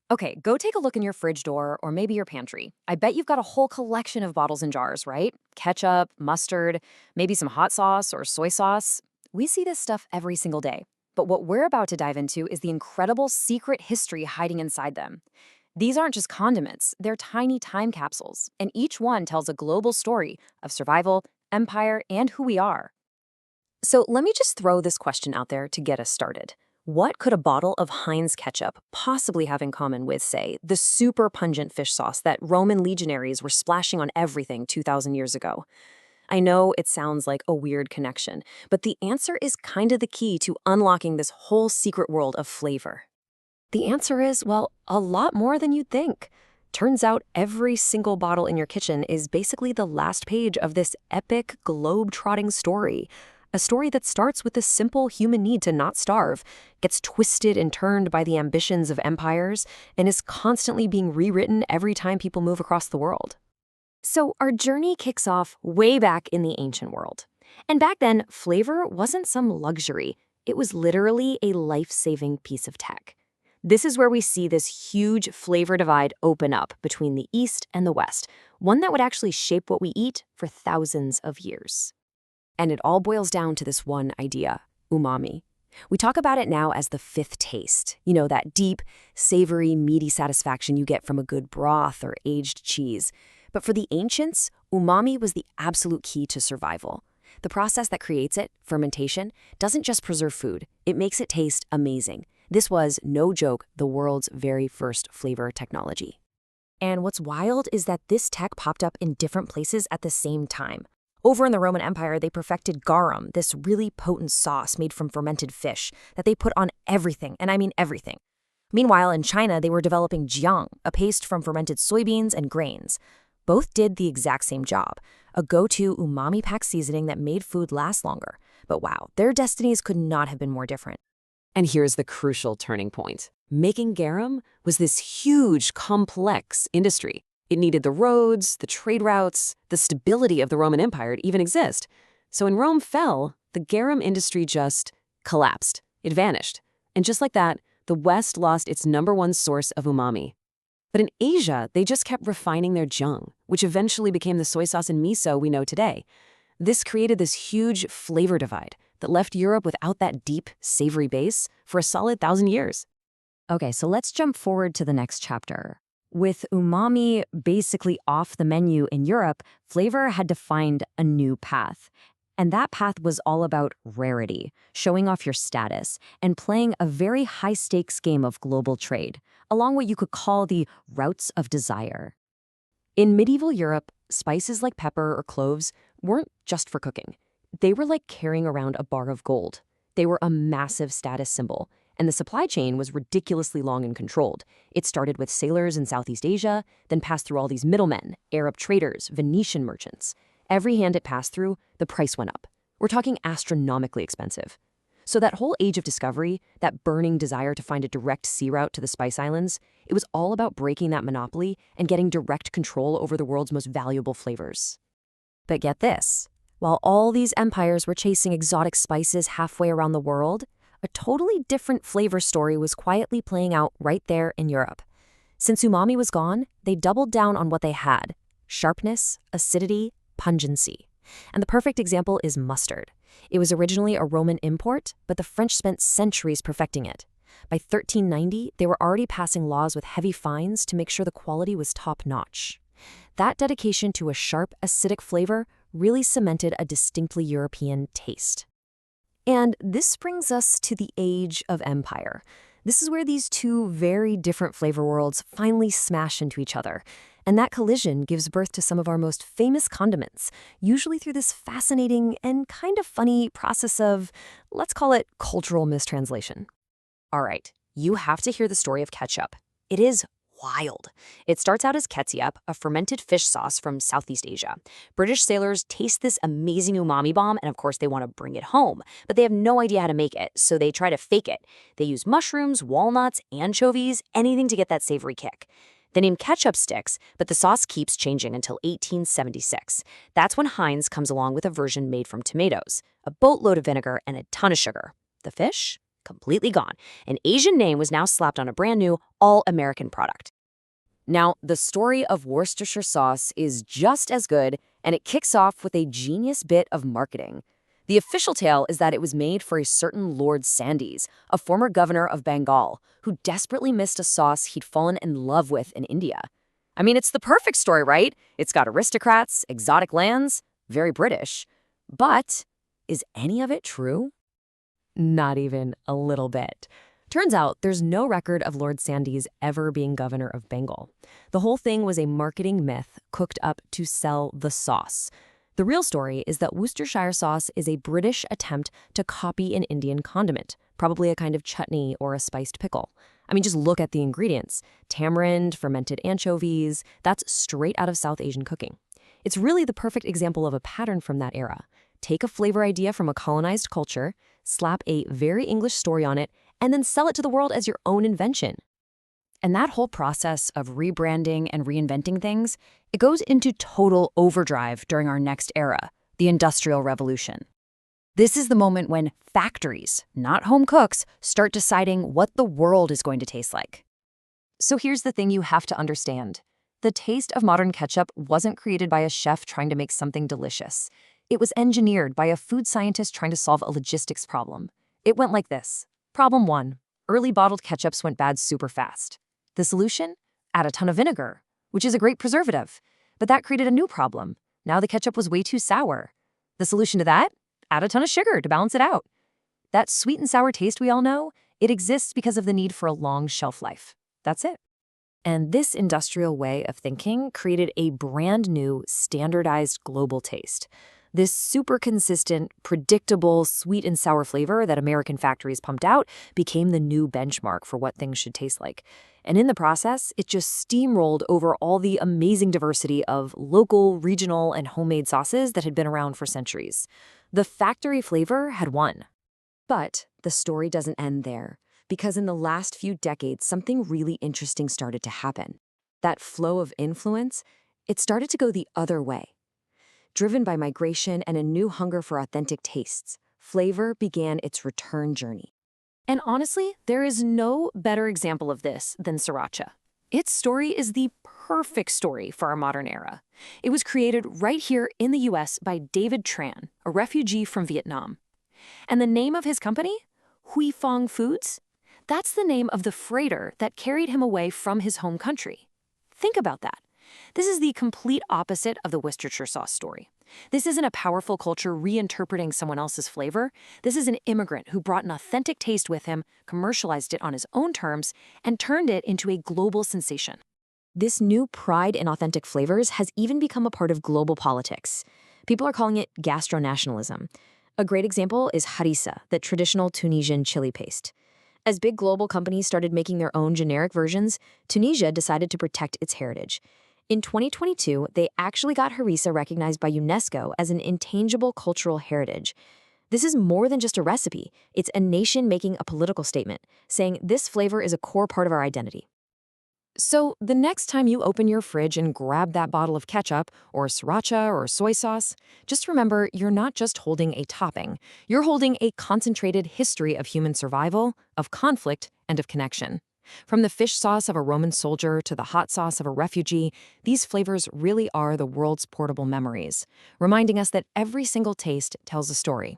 Okay, go take a look in your fridge door or maybe your pantry. I bet you've got a whole collection of bottles and jars, right? Ketchup, mustard, maybe some hot sauce or soy sauce. We see this stuff every single day. But what we're about to dive into is the incredible secret history hiding inside them. These aren't just condiments, they're tiny time capsules, and each one tells a global story of survival, empire, and who we are. So let me just throw this question out there to get us started. What could a bottle of Heinz ketchup possibly have in common with, say, the super pungent fish sauce that Roman legionaries were splashing on everything 2,000 years ago? I know it sounds like a weird connection, but the answer is kind of the key to unlocking this whole secret world of flavor. The answer is, well, a lot more than you'd think. Turns out every single bottle in your kitchen is basically the last page of this epic globe-trotting story. A story that starts with the simple human need to not starve, gets twisted and turned by the ambitions of empires, and is constantly being rewritten every time people move across the world. So our journey kicks off way back in the ancient world. And back then, flavor wasn't some luxury. It was literally a life-saving piece of tech. This is where we see this huge flavor divide open up between the East and the West, one that would actually shape what we eat for thousands of years. And it all boils down to this one idea, umami. We talk about it now as the fifth taste. You know, that deep, savory, meaty satisfaction you get from a good broth or aged cheese. But for the ancients, umami was the absolute key to survival. The process that creates it, fermentation, doesn't just preserve food, it makes it taste amazing. This was, no joke, the world's very first flavor technology. And what's wild is that this tech popped up in different places at the same time. Over in the Roman Empire, they perfected garum, this really potent sauce made from fermented fish that they put on everything, and I mean everything. Meanwhile, in China, they were developing jiang, a paste from fermented soybeans and grains. Both did the exact same job, a go-to umami-packed seasoning that made food last longer. But wow, their destinies could not have been more different. And here's the crucial turning point. Making garum was this huge, complex industry. It needed the roads, the trade routes, the stability of the Roman Empire to even exist. So when Rome fell, the garum industry just collapsed. It vanished. And just like that, the West lost its #1 source of umami. But in Asia, they just kept refining their jiang, which eventually became the soy sauce and miso we know today. This created this huge flavor divide that left Europe without that deep, savory base for a solid 1,000 years. Okay, so let's jump forward to the next chapter. With umami basically off the menu in Europe, flavor had to find a new path. And that path was all about rarity, showing off your status, and playing a very high-stakes game of global trade, along what you could call the routes of desire. In medieval Europe, spices like pepper or cloves weren't just for cooking. They were like carrying around a bar of gold. They were a massive status symbol, and the supply chain was ridiculously long and controlled. It started with sailors in Southeast Asia, then passed through all these middlemen, Arab traders, Venetian merchants. Every hand it passed through, the price went up. We're talking astronomically expensive. So that whole age of discovery, that burning desire to find a direct sea route to the Spice Islands, it was all about breaking that monopoly and getting direct control over the world's most valuable flavors. But get this, while all these empires were chasing exotic spices halfway around the world, a totally different flavor story was quietly playing out right there in Europe. Since umami was gone, they doubled down on what they had: sharpness, acidity, pungency. And the perfect example is mustard. It was originally a Roman import, but the French spent centuries perfecting it. By 1390, they were already passing laws with heavy fines to make sure the quality was top-notch. That dedication to a sharp, acidic flavor really cemented a distinctly European taste. And this brings us to the age of empire. This is where these two very different flavor worlds finally smash into each other. And that collision gives birth to some of our most famous condiments, usually through this fascinating and kind of funny process of, let's call it, cultural mistranslation. All right, you have to hear the story of ketchup. It is wild. It starts out as ketchup, a fermented fish sauce from Southeast Asia. British sailors taste this amazing umami bomb, and of course they want to bring it home, but they have no idea how to make it, so they try to fake it. They use mushrooms, walnuts, anchovies, anything to get that savory kick. The name ketchup sticks, but the sauce keeps changing until 1876. That's when Heinz comes along with a version made from tomatoes, a boatload of vinegar, and a ton of sugar. The fish? completely gone. An Asian name was now slapped on a brand new, all-American product. Now, the story of Worcestershire sauce is just as good, and it kicks off with a genius bit of marketing. The official tale is that it was made for a certain Lord Sandys, a former governor of Bengal, who desperately missed a sauce he'd fallen in love with in India. I mean, it's the perfect story, right? It's got aristocrats, exotic lands, very British. But is any of it true? Not even a little bit. Turns out there's no record of Lord Sandys ever being governor of Bengal. The whole thing was a marketing myth cooked up to sell the sauce. The real story is that Worcestershire sauce is a British attempt to copy an Indian condiment, probably a kind of chutney or a spiced pickle. I mean, just look at the ingredients. Tamarind, fermented anchovies, that's straight out of South Asian cooking. It's really the perfect example of a pattern from that era. Take a flavor idea from a colonized culture, slap a very English story on it, and then sell it to the world as your own invention. And that whole process of rebranding and reinventing things, it goes into total overdrive during our next era, the Industrial Revolution. This is the moment when factories, not home cooks, start deciding what the world is going to taste like. So here's the thing you have to understand. The taste of modern ketchup wasn't created by a chef trying to make something delicious. It was engineered by a food scientist trying to solve a logistics problem. It went like this. Problem 1. Early bottled ketchups went bad super fast. The solution? Add a ton of vinegar, which is a great preservative. But that created a new problem. Now the ketchup was way too sour. The solution to that? Add a ton of sugar to balance it out. That sweet and sour taste we all know, it exists because of the need for a long shelf life. That's it. And this industrial way of thinking created a brand new, standardized global taste. This super consistent, predictable, sweet and sour flavor that American factories pumped out became the new benchmark for what things should taste like. And in the process, it just steamrolled over all the amazing diversity of local, regional, and homemade sauces that had been around for centuries. The factory flavor had won. But the story doesn't end there, because in the last few decades, something really interesting started to happen. That flow of influence, it started to go the other way. Driven by migration and a new hunger for authentic tastes, flavor began its return journey. And honestly, there is no better example of this than Sriracha. Its story is the perfect story for our modern era. It was created right here in the US by David Tran, a refugee from Vietnam. And the name of his company? Huy Fong Foods? That's the name of the freighter that carried him away from his home country. Think about that. This is the complete opposite of the Worcestershire sauce story. This isn't a powerful culture reinterpreting someone else's flavor. This is an immigrant who brought an authentic taste with him, commercialized it on his own terms, and turned it into a global sensation. This new pride in authentic flavors has even become a part of global politics. People are calling it gastro-nationalism. A great example is harissa, the traditional Tunisian chili paste. As big global companies started making their own generic versions, Tunisia decided to protect its heritage. In 2022, they actually got harissa recognized by UNESCO as an intangible cultural heritage. This is more than just a recipe. It's a nation making a political statement, saying this flavor is a core part of our identity. So the next time you open your fridge and grab that bottle of ketchup or sriracha or soy sauce, just remember you're not just holding a topping. You're holding a concentrated history of human survival, of conflict, and of connection. From the fish sauce of a Roman soldier to the hot sauce of a refugee, these flavors really are the world's portable memories, reminding us that every single taste tells a story.